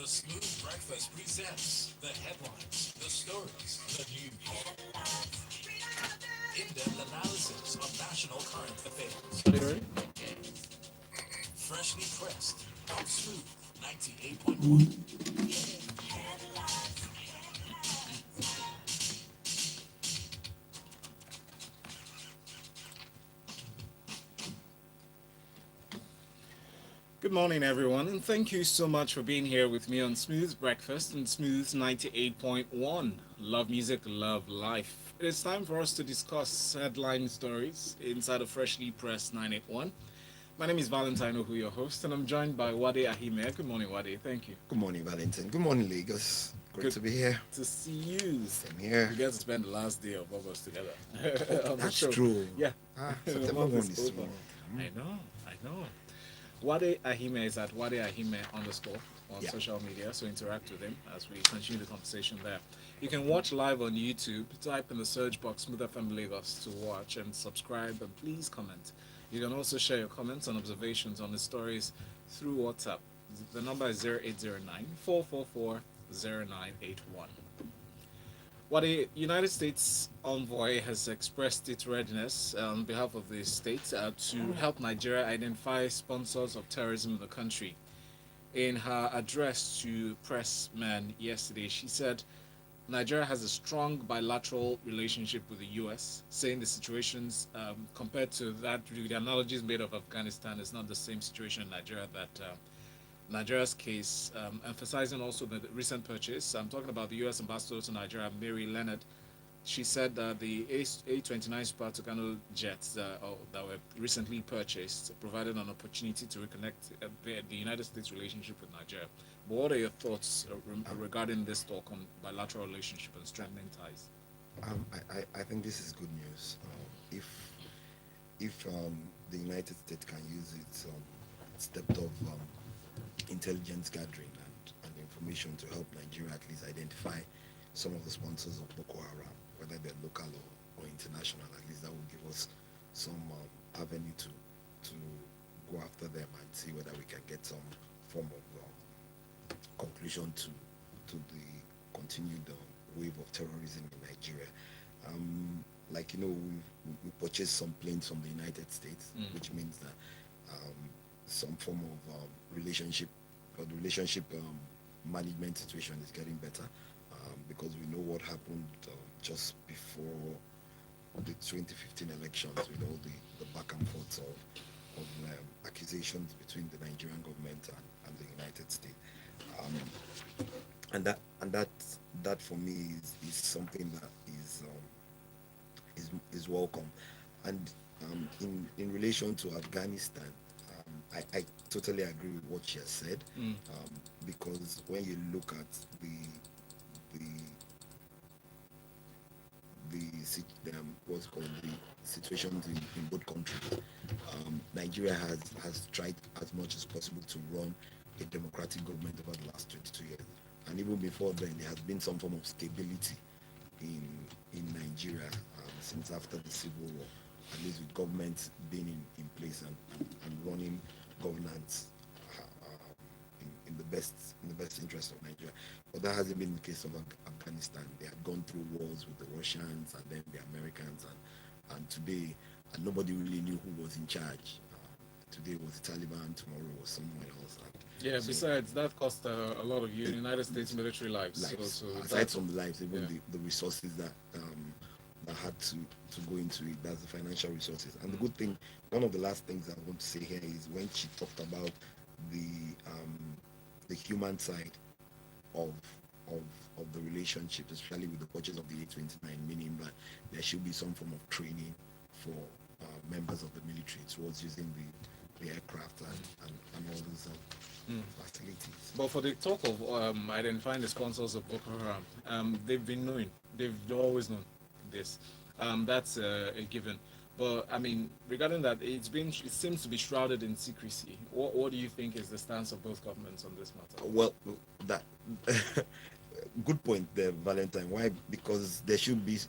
Smooth Breakfast presents the headlines, the stories, the news, in-depth analysis of national current affairs. Sorry? Freshly pressed on Smooth 98.1. Good morning, everyone, and thank you so much for being here with me on Smooth Breakfast and Smooth 98.1. Love music, love life. It is time for us to discuss headline stories inside of Freshly Pressed 981. My name is Valentino, who your host, and I'm joined by Wade Ahime. Good morning, Wade. Thank you. Good morning, Valentin. Good morning, Lagos. Great Good to be here. to see you. Same here. We get to spend the last day of August together on the That's show. true. Yeah, the September month 1 is is over. tomorrow. I know. Wade Ahime is at Wade Ahime underscore on Yeah. social media, so interact with him as we continue the conversation there. You can watch live on YouTube. Type in the search box Smooth FM Lagos to watch and subscribe, and please comment. You can also share your comments and observations on the stories through WhatsApp. The number is 0809 444 0981. What the United States envoy has expressed its readiness on behalf of the state to help Nigeria identify sponsors of terrorism in the country. In her address to pressmen yesterday, she said Nigeria has a strong bilateral relationship with the U.S., saying the situations compared to that, the analogies made of Afghanistan is not the same situation in Nigeria that Nigeria's case, emphasizing also the recent purchase. I'm talking about the U.S. ambassador to Nigeria, Mary Leonard. She said that the A29 Super Tucano jets that were recently purchased provided an opportunity to reconnect the United States relationship with Nigeria. But what are your thoughts regarding this talk on bilateral relationship and strengthening ties? I think this is good news. If the United States can use its stepped up intelligence gathering and information to help Nigeria at least identify some of the sponsors of Boko Haram, whether they're local or international, at least that will give us some avenue to go after them and see whether we can get some form of conclusion to the continued wave of terrorism in Nigeria. Like we purchased some planes from the United States, which means that some form of relationship or the relationship management situation is getting better, because we know what happened just before the 2015 elections with all the back and forth of accusations between the Nigerian government and the United States. Um, and that for me is something that is welcome. And in relation to Afghanistan, I totally agree with what she has said, because when you look at the what's called the situations in both countries, Nigeria has tried as much as possible to run a democratic government over the last 22 years, and even before then, there has been some form of stability in Nigeria since after the civil war, at least with governments being in place and running governance in the best interest of Nigeria. But that hasn't been the case of Afghanistan. They had gone through wars with the Russians and then the Americans, and today, and nobody really knew who was in charge. Today was the Taliban, tomorrow was someone else. Yeah, besides, that cost a lot of United States military lives. Lives. So Aside from the lives, even yeah. the resources that had to go into it, that's the financial resources. And the good thing, one of the last things I want to say here is when she talked about the human side of the relationship, especially with the purchase of the A29, meaning that there should be some form of training for members of the military towards using the aircraft and all those facilities. But for the talk of identifying the sponsors of Boko Haram, they've been knowing, they've always known this. That's a given. But I mean, regarding that, it seems to be shrouded in secrecy. What do you think is the stance of both governments on this matter? Well, that good point there, Valentine. Why? Because there should be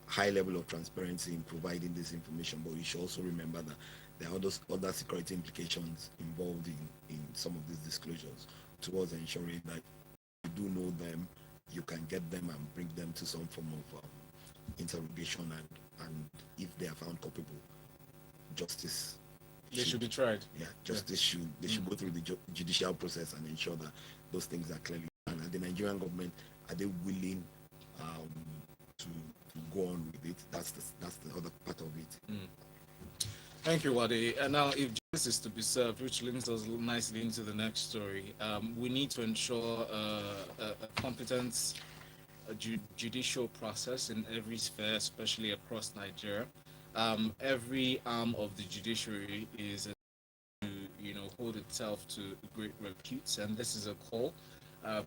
high level of transparency in providing this information, but we should also remember that there are other security implications involved in some of these disclosures towards ensuring that you do know them, you can get them and bring them to some form of interrogation, and if they are found culpable, justice They should be tried. yeah, justice should they should go through the judicial process and ensure that those things are clearly done. And the Nigerian government, are they willing to go on with it? That's the other part of it. Thank you, Wade. And now, if justice is to be served, which links us nicely into the next story, we need to ensure a competent judicial process in every sphere, especially across Nigeria. Every arm of the judiciary is to hold itself to great repute, and this is a call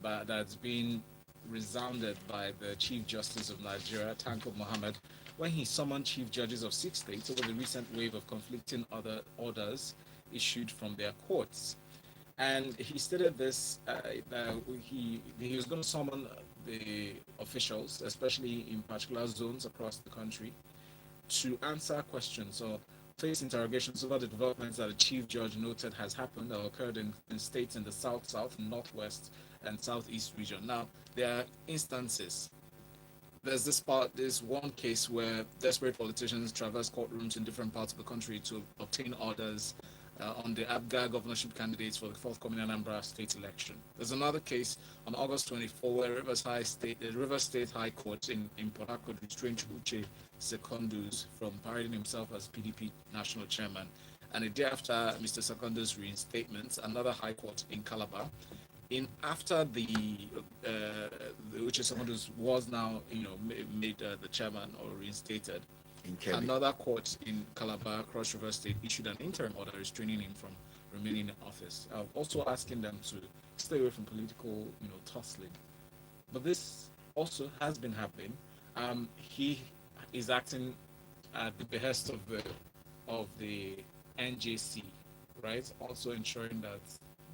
that's been resounded by the Chief Justice of Nigeria, Tanko Mohammed, when he summoned chief judges of 6 states over the recent wave of conflicting other orders issued from their courts. And he stated this that he was going to summon the officials, especially in particular zones across the country, to answer questions or face interrogations over the developments that the chief judge noted has happened or occurred in states in the south, northwest, and southeast region. Now, there are instances. There's this one case where desperate politicians traverse courtrooms in different parts of the country to obtain orders on the ABGA governorship candidates for the forthcoming Anambra state election. There's another case on August 24 where the Rivers State High Court in Port Harcourt restrained Uche Secondus from parading himself as PDP national chairman. And a day after Mr. Secondus' reinstatement, another High Court in Calabar, after the Uche Secondus was now made the chairman or reinstated, another court in Calabar, Cross River State, issued an interim order restraining him from remaining in office, also asking them to stay away from political, tussling. But this also has been happening. He is acting at the behest of the NJC, right? Also ensuring that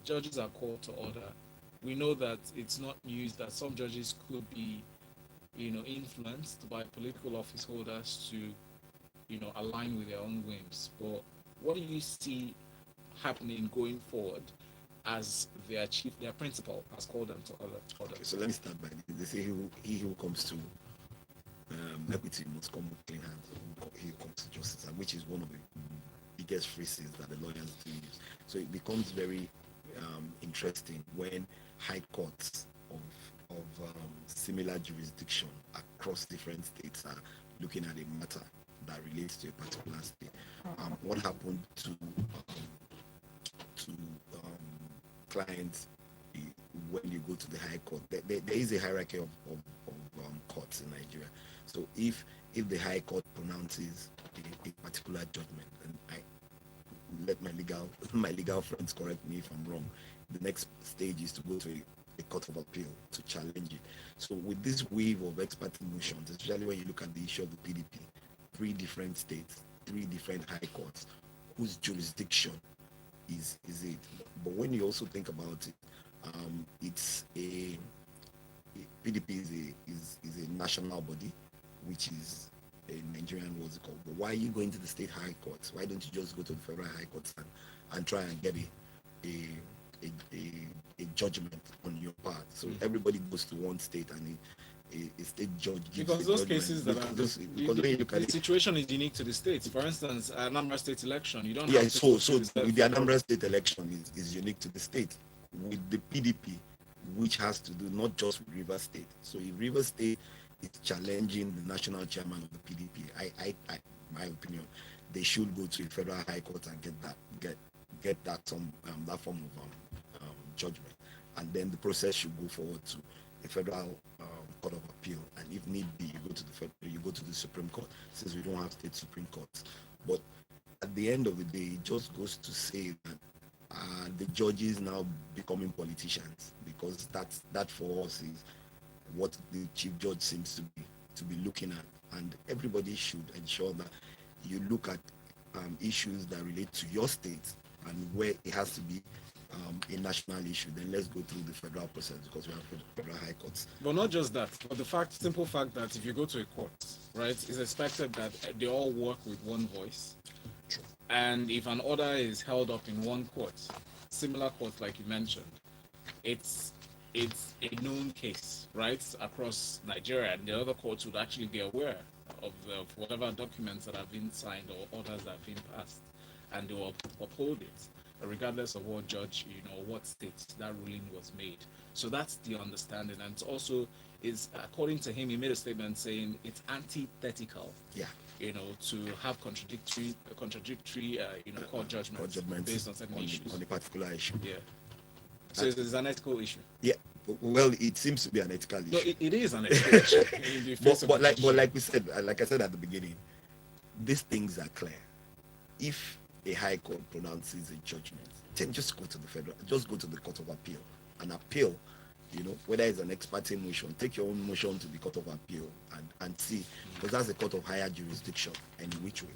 judges are called to order. We know that it's not news that some judges could be influenced by political office holders to, align with their own whims. But what do you see happening going forward as their principal has called them to order? Okay, so let me start by this. They say he who comes to equity must come with clean hands. He who comes to justice, and which is one of the biggest phrases that the lawyers do use. So it becomes very interesting when high courts of similar jurisdiction across different states are looking at a matter that relates to a particular state. What happened to clients when you go to the high court? There is a hierarchy of courts in Nigeria. So if the high court pronounces a particular judgment, and I let my legal friends correct me if I'm wrong, the next stage is to go to a court of appeal to challenge it. So with this wave of expert motions, especially when you look at the issue of the PDP, 3 different states, 3 different high courts, whose jurisdiction is it? But when you also think about it, it's PDP is a national body, which is a Nigerian, what's it called? But why are you going to the state high courts? Why don't you just go to the federal high courts and try and get a judgment on your part? So everybody goes to one state and a state judge gives because those cases that are the situation is unique to the states. For instance, Anambra state election, you don't. Yeah, so with the Anambra state election is unique to the state. With the PDP, which has to do not just with River State. So if River State is challenging the national chairman of the PDP, my opinion, they should go to a federal high court and get that form of judgment, and then the process should go forward to the federal court of appeal, and if need be, you go to the Supreme Court, since we don't have state Supreme Courts. But at the end of the day, it just goes to say that the judges now becoming politicians, because that for us is what the chief judge seems to be looking at, and everybody should ensure that you look at issues that relate to your state, and where it has to be a national issue, then let's go through the federal process, because we have federal high courts. But not just that, but the simple fact that if you go to a court, right, it's expected that they all work with one voice. True. And if an order is held up in one court, similar court like you mentioned, it's a known case, right, across Nigeria, and the other courts would actually be aware of whatever documents that have been signed or orders that have been passed, and they will uphold it, regardless of what judge, what state that ruling was made. So that's the understanding, and it's also is according to him, he made a statement saying it's antithetical, Yeah. to have contradictory, court judgments based on certain issues. On a particular issue. Yeah. So it's an ethical issue. Yeah. Well, it seems to be an ethical issue. No, it is an ethical issue. In the face of but the like we said, like I said at the beginning, these things are clear. If a high court pronounces a judgment, then just go to the court of appeal and appeal. Whether it's an ex parte motion, take your own motion to the court of appeal and see, because that's the court of higher jurisdiction, and in which way.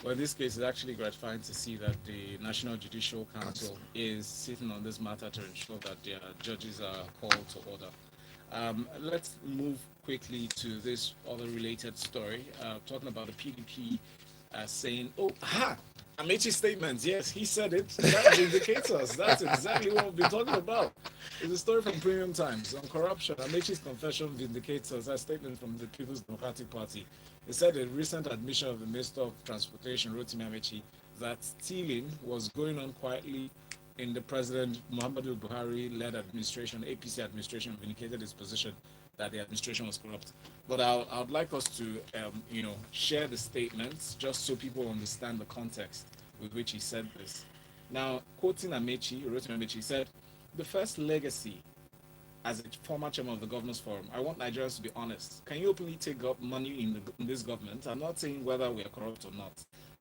Well, in this case, it's actually gratifying to see that the National Judicial Council is sitting on this matter to ensure that their judges are called to order. Let's move quickly to this other related story, talking about the PDP saying, Amechi's statements. Yes, he said it. That vindicates us. That's exactly what we've been talking about. It's a story from Premium Times on corruption. Amechi's confession vindicates us. A statement from the People's Democratic Party. It said a recent admission of the Minister of Transportation, Rotimi Amechi, that stealing was going on quietly in the President Muhammadu Buhari-led administration. APC administration vindicated his position that the administration was corrupt. But I would like us to, share the statements just so people understand the context with which he said this. Now, quoting Amechi, Rotimi Amechi, said, "The first legacy as a former chairman of the Governors Forum, I want Nigerians to be honest. Can you openly take up money in this government? I'm not saying whether we are corrupt or not.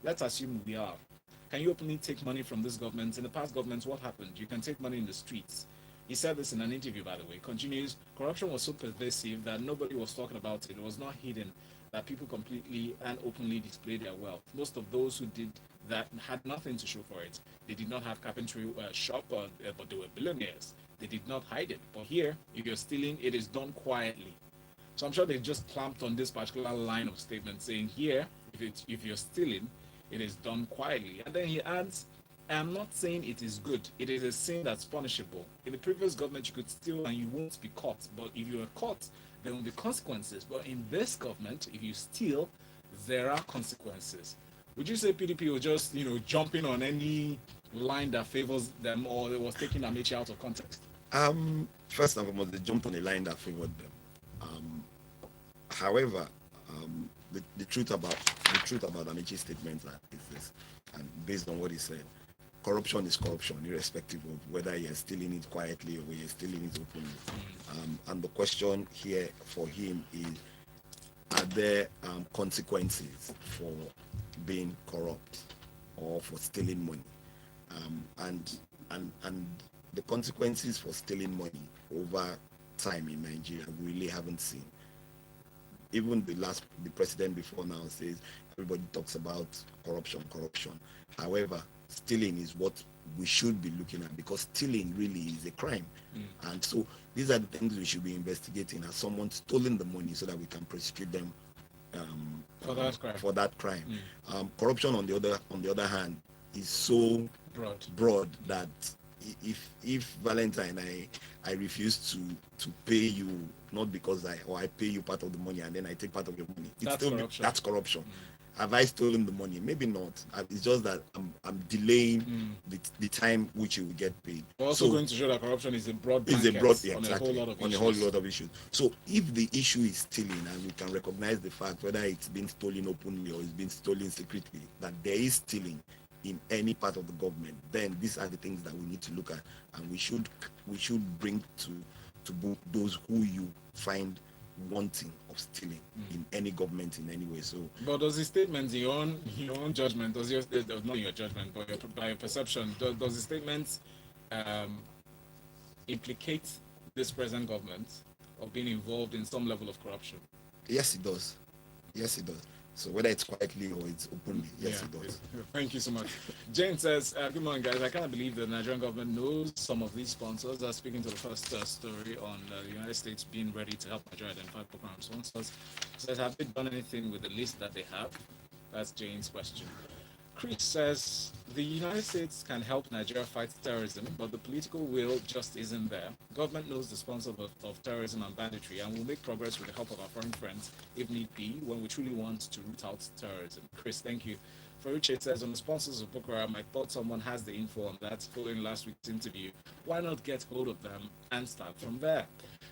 Let's assume we are. Can you openly take money from this government? In the past governments, what happened? You can take money in the streets." He said this in an interview, by the way. Continues, corruption was so pervasive that nobody was talking about it. It was not hidden that people completely and openly displayed their wealth. Most of those who did that had nothing to show for it. They did not have carpentry shop, but they were billionaires. They did not hide it. But here, if you're stealing, it is done quietly. So I'm sure they just clamped on this particular line of statement saying here, if you're stealing, it is done quietly. And then he adds, I'm not saying it is good. It is a sin that's punishable. In the previous government, you could steal and you won't be caught. But if you are caught, there will be consequences. But in this government, if you steal, there are consequences. Would you say PDP will just, jumping on any line that favors them, or it was taking Amechi out of context? First and foremost, they jumped on a line that favored them. However, the truth about Amechi's statement is this, and based on what he said, corruption is corruption, irrespective of whether you're stealing it quietly or you're stealing it openly. And the question here for him is, are there consequences for being corrupt or for stealing money? And the consequences for stealing money over time in Nigeria, we really haven't seen. Even the president before now says everybody talks about corruption. However, stealing is what we should be looking at, because stealing really is a crime. And so these are the things we should be investigating. Has someone stolen the money so that we can prosecute them for that crime? Corruption, on the other hand, is so broad that if Valentine, I refuse to pay you, not because I pay you part of the money and then I take part of your money, that's corruption. Have I stolen the money? Maybe not. It's just that I'm delaying the time which you will get paid. We're also going to show that corruption is a broad exactly, a whole lot of on a whole lot of issues. So if the issue is stealing, and we can recognize the fact whether it's been stolen openly or it's been stolen secretly, that there is stealing in any part of the government, then these are the things that we need to look at, and we should bring to book those who you find wanting of stealing in any government in any way. So, but does the statement, in your own judgment, not your judgment, but by your perception, does the statement implicate this present government of being involved in some level of corruption? Yes, it does. So whether it's quietly or it's openly, yes, it does. Thank you so much. Jane says, good morning, guys. I can't believe the Nigerian government knows some of these sponsors. Speaking to the first story on the United States being ready to help Nigeria identify program sponsors. Says, have they done anything with the list that they have? That's Jane's question. Chris says the United States can help Nigeria fight terrorism, but the political will just isn't there. Government knows the sponsor of terrorism and banditry and will make progress with the help of our foreign friends if need be when we truly want to root out terrorism. Chris, thank you. Faruche says on the sponsors of Boko Haram, I thought someone has the info on that following last week's interview. Why not get hold of them and start from there?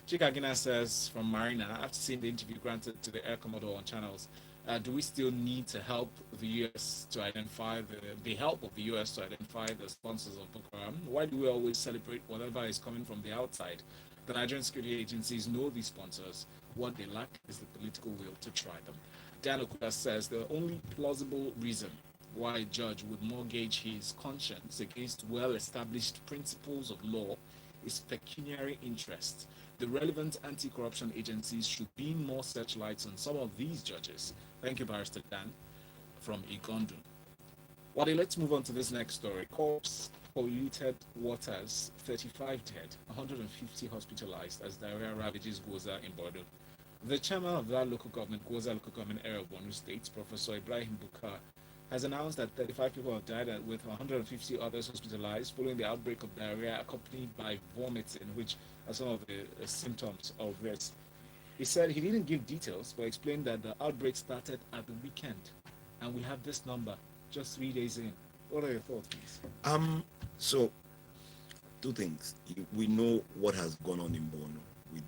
Chikagina says from Marina, after seeing the interview granted to the Air Commodore on channels, do we still need to help the U.S. to identify the help of the U.S. to identify the sponsors of Boko Haram? Why do we always celebrate whatever is coming from the outside? The Nigerian security agencies know these sponsors. What they lack is the political will to try them. Dan Okuda says the only plausible reason why a judge would mortgage his conscience against well-established principles of law is pecuniary interest. The relevant anti-corruption agencies should beam more searchlights on some of these judges. Thank you, Barrister Dan from Igondu. Wadi, let's move on to this next story. Corpse polluted waters, 35 dead, 150 hospitalized as diarrhea ravages Goza in Bordeaux. The chairman of that local government, Goza local government area of Borno State, Professor Ibrahim Bukar, has announced that 35 people have died with 150 others hospitalized following the outbreak of diarrhea accompanied by vomiting, which are some of the symptoms of this. He said he didn't give details, but explained that the outbreak started at the weekend, and we have this number just 3 days in. What are your thoughts, please? So two things. We know what has gone on in Borno with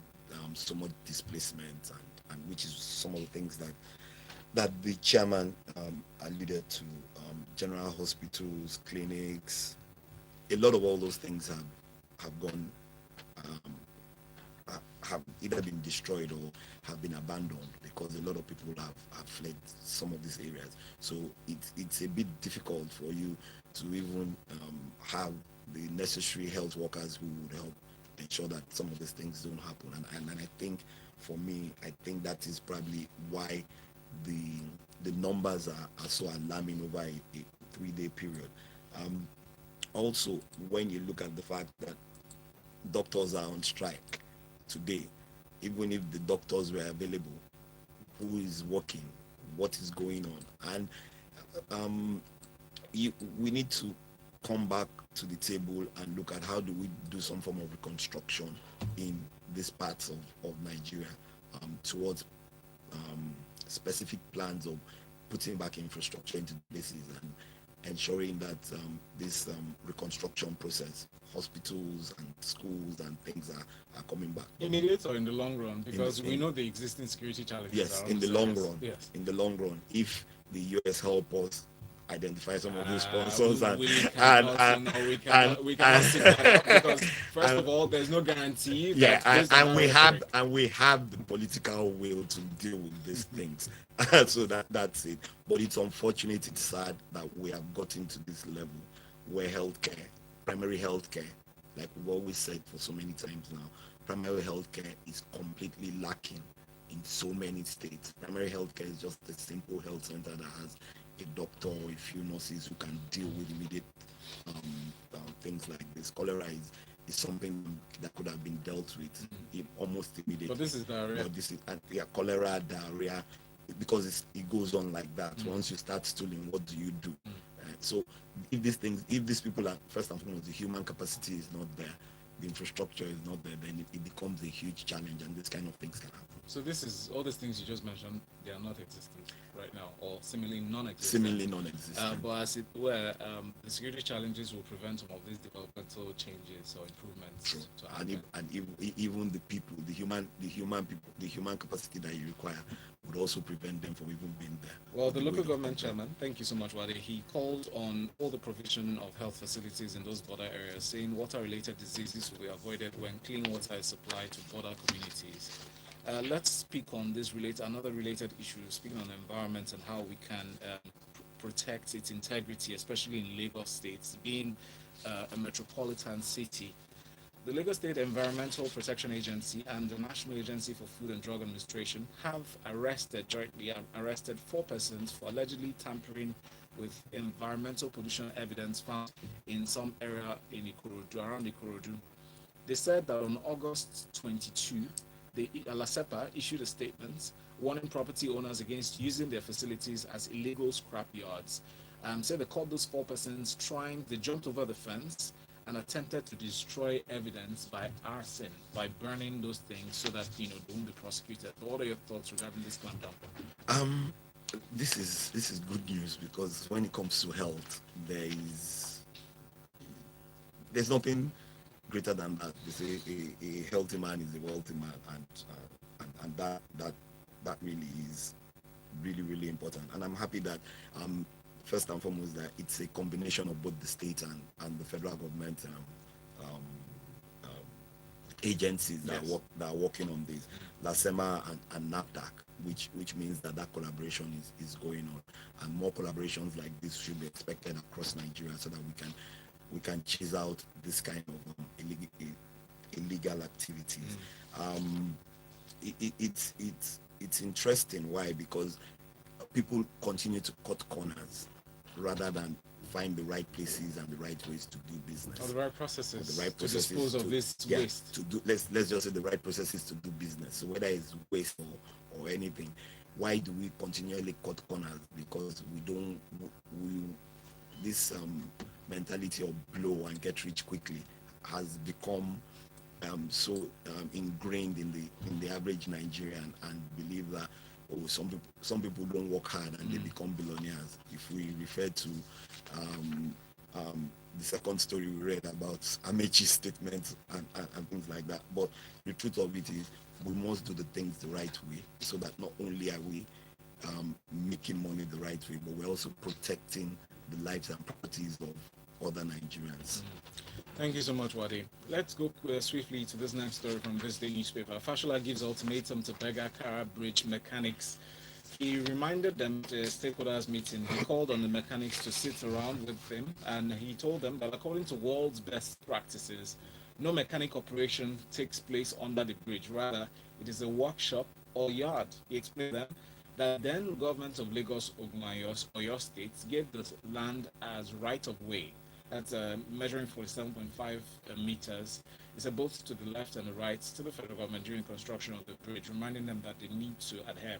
so much displacement and which is some of the things that the chairman alluded to. General hospitals, clinics, a lot of all those things have gone have either been destroyed or have been abandoned because a lot of people have fled some of these areas. So it's a bit difficult for you to even have the necessary health workers who would help ensure that some of these things don't happen. And I think for me, I think that is probably why the numbers are so alarming over a 3-day period. Also, when you look at the fact that doctors are on strike today, even if the doctors were available, who is working, what is going on, and we need to come back to the table and look at how do we do some form of reconstruction in these parts of Nigeria towards specific plans of putting back infrastructure into places and ensuring that this reconstruction process, hospitals and schools and things are coming back. Immediate or in the long run? Because we know the existing security challenges. Yes, in the long run. Yes. In the long run, if the US help us identify some of those sponsors we cannot sit that up because first of all, there's no guarantee. And we have the political will to deal with these things. So that's it. But it's unfortunate, it's sad that we have gotten to this level where healthcare, primary healthcare, like we've always said for so many times now, primary healthcare is completely lacking in so many states. Primary healthcare is just a simple health center that has a doctor or a few nurses who can deal with immediate things like this. Cholera is something that could have been dealt with almost immediately. But this is diarrhea. But this is cholera, diarrhea, because it goes on like that. Once you start stooling, what do you do? So if these people are, first and foremost, the human capacity is not there, the infrastructure is not there, then it becomes a huge challenge, and this kind of things can happen. So this is all these things you just mentioned, they are not existent right now, or seemingly non-existent. Seemingly non-existent. But as it were, the security challenges will prevent some of these developmental changes or improvements. True. Even the people, the human capacity that you require would also prevent them from even being there. Well, the local government chairman, thank you so much, Wade, he called on all the provision of health facilities in those border areas, saying water-related diseases will be avoided when clean water is supplied to border communities. Let's speak on another related issue, speaking on environment and how we can protect its integrity, especially in Lagos State, being a metropolitan city. The Lagos State Environmental Protection Agency and the National Agency for Food and Drug Administration have jointly arrested 4 persons for allegedly tampering with environmental pollution evidence found in some area in Ikorodu, around Ikorodu. They said that on August 22, the LASEPA issued a statement warning property owners against using their facilities as illegal scrap yards. Said they caught those 4 persons they jumped over the fence and attempted to destroy evidence by arson, by burning those things so that they won't be prosecuted. What are your thoughts regarding this clampdown? Um, this is good news, because when it comes to health, there's nothing greater than that. They say a healthy man is a wealthy man, and that really is really important. And I'm happy that first and foremost that it's a combination of both the state and the federal government um, um, agencies Yes. that are working on this, LASEMA and NAPDAC, which means that collaboration is going on, and more collaborations like this should be expected across Nigeria, so that we can chase out this kind of illegal activities. It's interesting. Why? Because people continue to cut corners rather than find the right places and the right ways to do business. Or the right processes, The right to processes dispose of this waste. to do, let's just say the right processes to do business. So whether it's waste or anything, why do we continually cut corners? Because we this mentality of blow and get rich quickly has become ingrained in the average Nigerian, and believe that some people don't work hard and they become billionaires. If we refer to the second story we read about Amechi's statements and things like that, but the truth of it is we must do the things the right way, so that not only are we making money the right way, but we're also protecting the lives and properties of other Nigerians. Thank you so much, Wadi. Let's go swiftly to this next story from this day newspaper. Fashola gives ultimatum to Berger Kara Bridge mechanics. He reminded them at a stakeholders meeting. He called on the mechanics to sit around with him, and he told them that according to world's best practices, no mechanic operation takes place under the bridge. Rather, it is a workshop or yard. He explained them that then government of Lagos, Ogun, and Oyo states gave the land as right of way. That's measuring 47.5 meters. It's both to the left and the right to the federal government during construction of the bridge, reminding them that they need to adhere.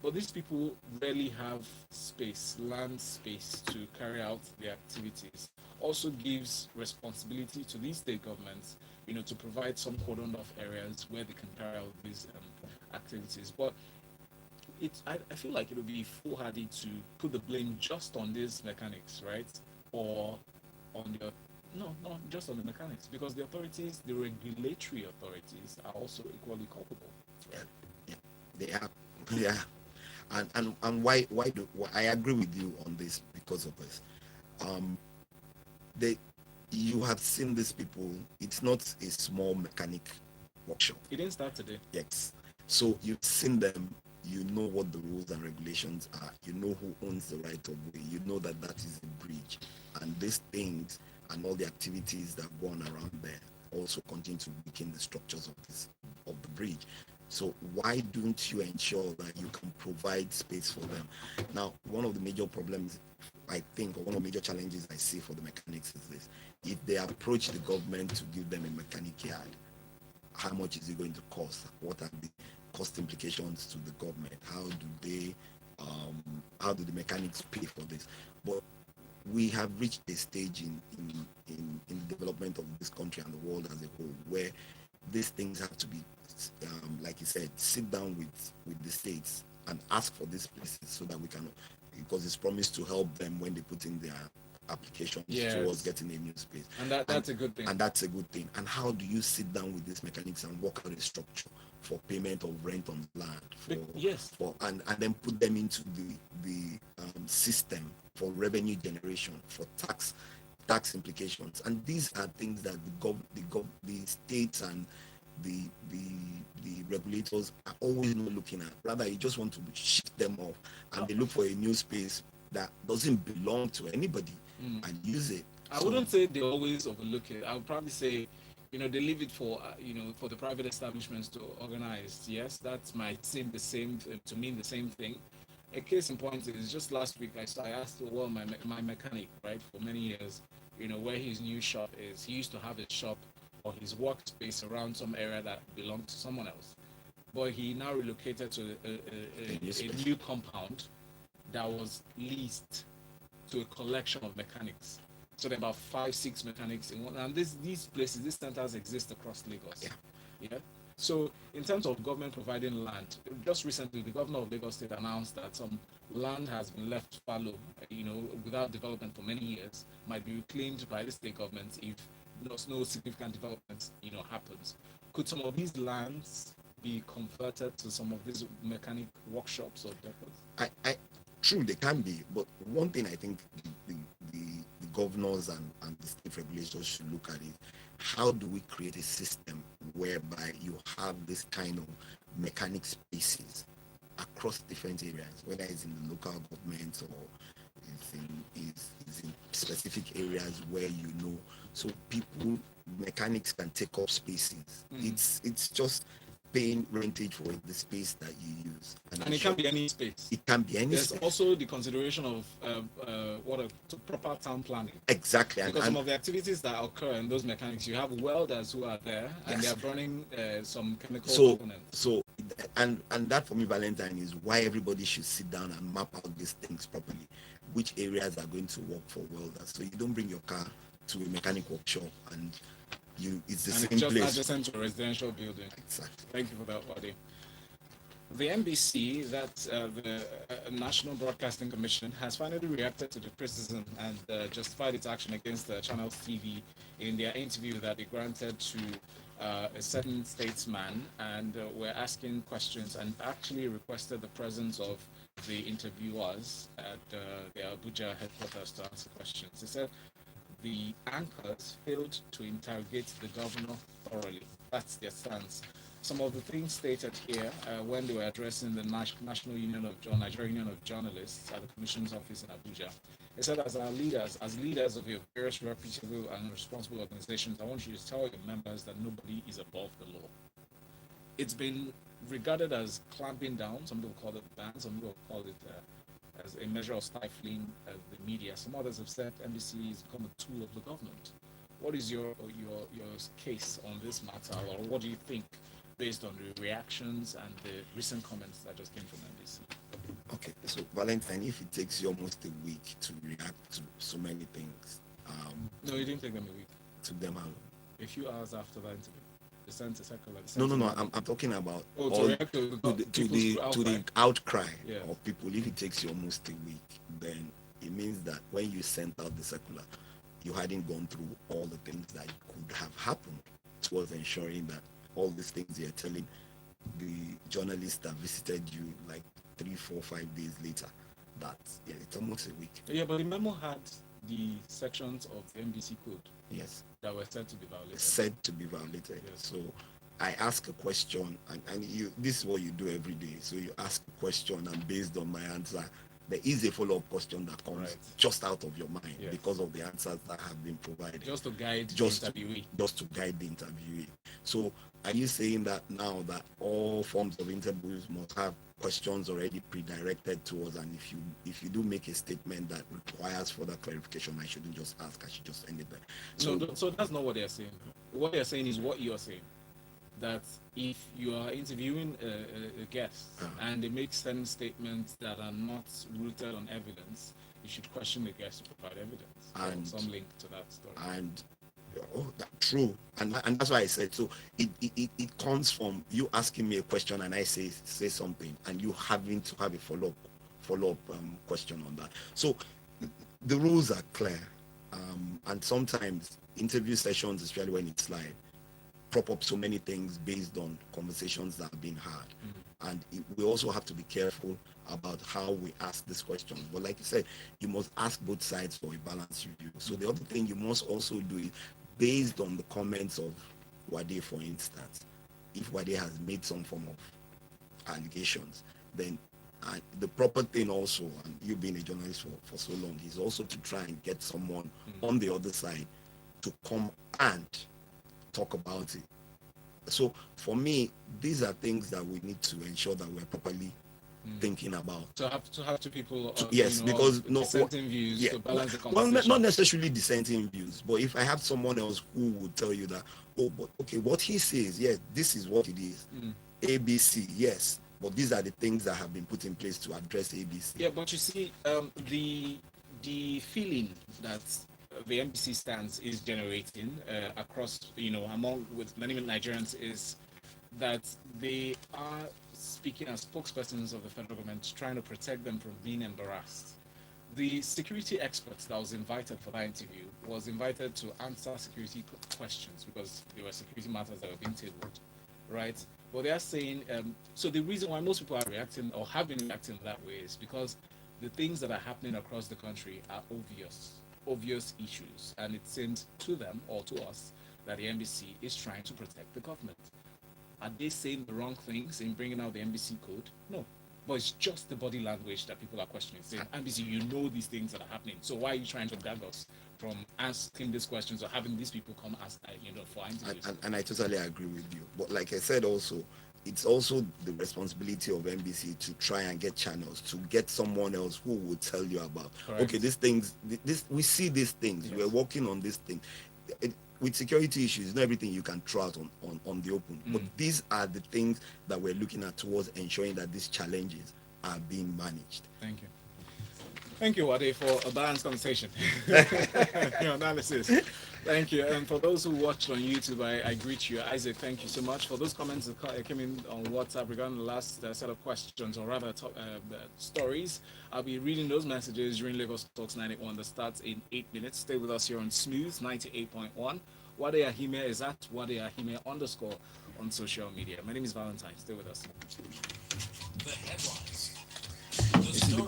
But these people rarely have space, land space, to carry out their activities. Also gives responsibility to these state governments, to provide some cordoned off areas where they can carry out these activities. But I feel like it would be foolhardy to put the blame just on these mechanics, right? Or on the just on the mechanics, because the authorities, the regulatory authorities, are also equally culpable. Yeah, they are. Yeah, and why do I agree with you on this? Because of this, they you have seen these people. It's not a small mechanic workshop. It didn't start today. Yes, so you've seen them. You know what the rules and regulations are. You know who owns the right of way. You know that is a bridge, and these things and all the activities that go on around there also continue to weaken the structures of the bridge. So why don't you ensure that you can provide space for them? Now, one of the major problems I think, or one of the major challenges I see for the mechanics is this: if they approach the government to give them a mechanic yard, how much is it going to cost? What are the cost implications to the government? How do the mechanics pay for this? But we have reached a stage in the development of this country and the world as a whole where these things have to be, like you said, sit down with the states and ask for these places, so that we can, because it's promised to help them when they put in their applications towards getting a new space. And that's a good thing. And that's a good thing. And how do you sit down with these mechanics and work out a structure for payment of rent on land, and then put them into the system for revenue generation, for tax implications? And these are things that the states and the regulators are always not looking at. Rather, you just want to shift them off, and they look for a new space that doesn't belong to anybody and use it. I wouldn't say they always overlook it. I would probably say, they leave it for for the private establishments to organize. Yes, that might seem the same to mean the same thing. A case in point is just last week I asked my mechanic, right, for many years, where his new shop is. He used to have his shop or his workspace around some area that belonged to someone else, but he now relocated to a new compound that was leased to a collection of mechanics. So there are about 5, 6 mechanics in one, and these places, these centers exist across Lagos. Yeah. Yeah. So in terms of government providing land, just recently the governor of Lagos State announced that some land has been left fallow, without development for many years, might be reclaimed by the state government if no significant development, happens. Could some of these lands be converted to some of these mechanic workshops or depots? True, they can be, but one thing I think the governors and the state regulators should look at is how do we create a system whereby you have this kind of mechanic spaces across different areas, whether it's in the local government or it's in specific areas where so people, mechanics can take up spaces. It's just paying rentage for the space that you use, and it can be any space. It can be any There's space. also the consideration of proper town planning. Exactly. Because some of the activities that occur in those mechanics, you have welders who are there and they are burning some chemical components. So and that for me, Valentine, is why everybody should sit down and map out these things properly. Which areas are going to work for welders? So you don't bring your car to a mechanic workshop and it's the same just place. Adjacent to a residential building. Exactly. Thank you for that, Wadi. The NBC, the National Broadcasting Commission, has finally reacted to the criticism and justified its action against Channel TV in their interview that they granted to a certain statesman, and were asking questions and actually requested the presence of the interviewers at the Abuja headquarters to answer questions. They said the anchors failed to interrogate the governor thoroughly. That's their stance. Some of the things stated here when they were addressing the National Union of Nigerian Union of Journalists at the Commission's office in Abuja. They said, as leaders of your various reputable and responsible organizations, I want you to tell your members that nobody is above the law. It's been regarded as clamping down. Some people call it a ban. Some people call it as a measure of stifling the media. Some others have said NBC has become a tool of the government. What is your case on this matter, or what do you think based on the reactions and the recent comments that just came from NBC? Okay, so Valentine, if it takes you almost a week to react to so many things, no, it didn't take them a week. It took them how long? A few hours after that interview. They sent a circular. No. I'm talking about to react to the outcry Yeah. of people. If it takes you almost a week, then it means that when you sent out the circular, you hadn't gone through all the things that could have happened towards ensuring that all these things you're telling the journalists that visited you like 3, 4, 5 days later, that it's almost a week. Yeah, but the memo had the sections of the NBC code. Yes. That were said to be violated. Said to be violated. Yes. So I ask a question, and this is what you do every day. So you ask a question, and based on my answer, there is a follow-up question that comes just out of your mind because of the answers that have been provided. Just to guide the interviewee. Just to guide the interviewee. So are you saying that now that all forms of interviews must have questions already pre-directed to us, and if you do make a statement that requires further clarification, I shouldn't just ask, I should just end it there? So that's not what they're saying. What they're saying is what you're saying. That if you are interviewing a guest and they make certain statements that are not rooted on evidence, you should question the guest to provide evidence and some link to that story. And that's true, and that's why I said so. It comes from you asking me a question and I say something, and you having to have a follow up question on that. So the rules are clear, and sometimes interview sessions, especially when it's live, prop up so many things based on conversations that have been had. And we also have to be careful about how we ask these questions. But like you said, you must ask both sides for a balanced review. So the other thing you must also do is, based on the comments of Wade, for instance, if Wade has made some form of allegations, then the proper thing also, and you being a journalist for so long, is also to try and get someone on the other side to come and talk about it. So for me, these are things that we need to ensure that we're properly thinking about. To have two people, yes, because dissenting views to balance the conversation. Well, not necessarily dissenting views, but if I have someone else who would tell you that, but okay, what he says, yes, this is what it is. ABC, yes, but these are the things that have been put in place to address ABC. Yeah, but you see, the the feeling that the MBC stands is generating across, among with many Nigerians is that they are speaking as spokespersons of the federal government, trying to protect them from being embarrassed. The security expert that was invited for that interview was invited to answer security questions because there were security matters that were being tabled, right? But they are saying, so the reason why most people are reacting or have been reacting that way is because the things that are happening across the country are obvious issues, and it seems to them or to us that the NBC is trying to protect the government. Are they saying the wrong things in bringing out the NBC code? No. But it's just the body language that people are questioning, saying, NBC, you know these things that are happening, so why are you trying to gag us from asking these questions or having these people come ask, for interviews? And I totally agree with you. But like I said also, it's also the responsibility of NBC to try and get channels, to get someone else who will tell you about, Correct. okay, these things, we see these things, Yes. we're working on this thing. With security issues, not everything you can throw out on the open. But these are the things that we're looking at towards ensuring that these challenges are being managed. Thank you. Thank you, Wade, for a balanced conversation. Your analysis. Thank you. And for those who watched on YouTube, I greet you. Isaac, thank you so much. For those comments that came in on WhatsApp regarding the last set of questions, or rather stories, I'll be reading those messages during Lagos Talks 981 that starts in 8 minutes. Stay with us here on Smooth 98.1. Wade Ahime is at Wade Ahime _ on social media. My name is Valentine. Stay with us. The headlines.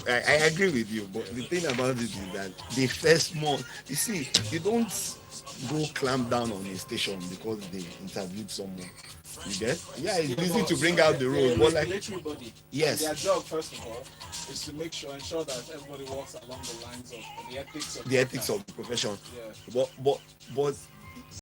I agree with you, but the thing about it is that the first month, you see, you don't go clamp down on a station because they interviewed someone. You get? Yeah, it's easy to bring out the rules, but like, Regulatory body. yes. Their job, first of all, is to ensure that everybody walks along the lines of the ethics of the ethics of the profession. Yeah. But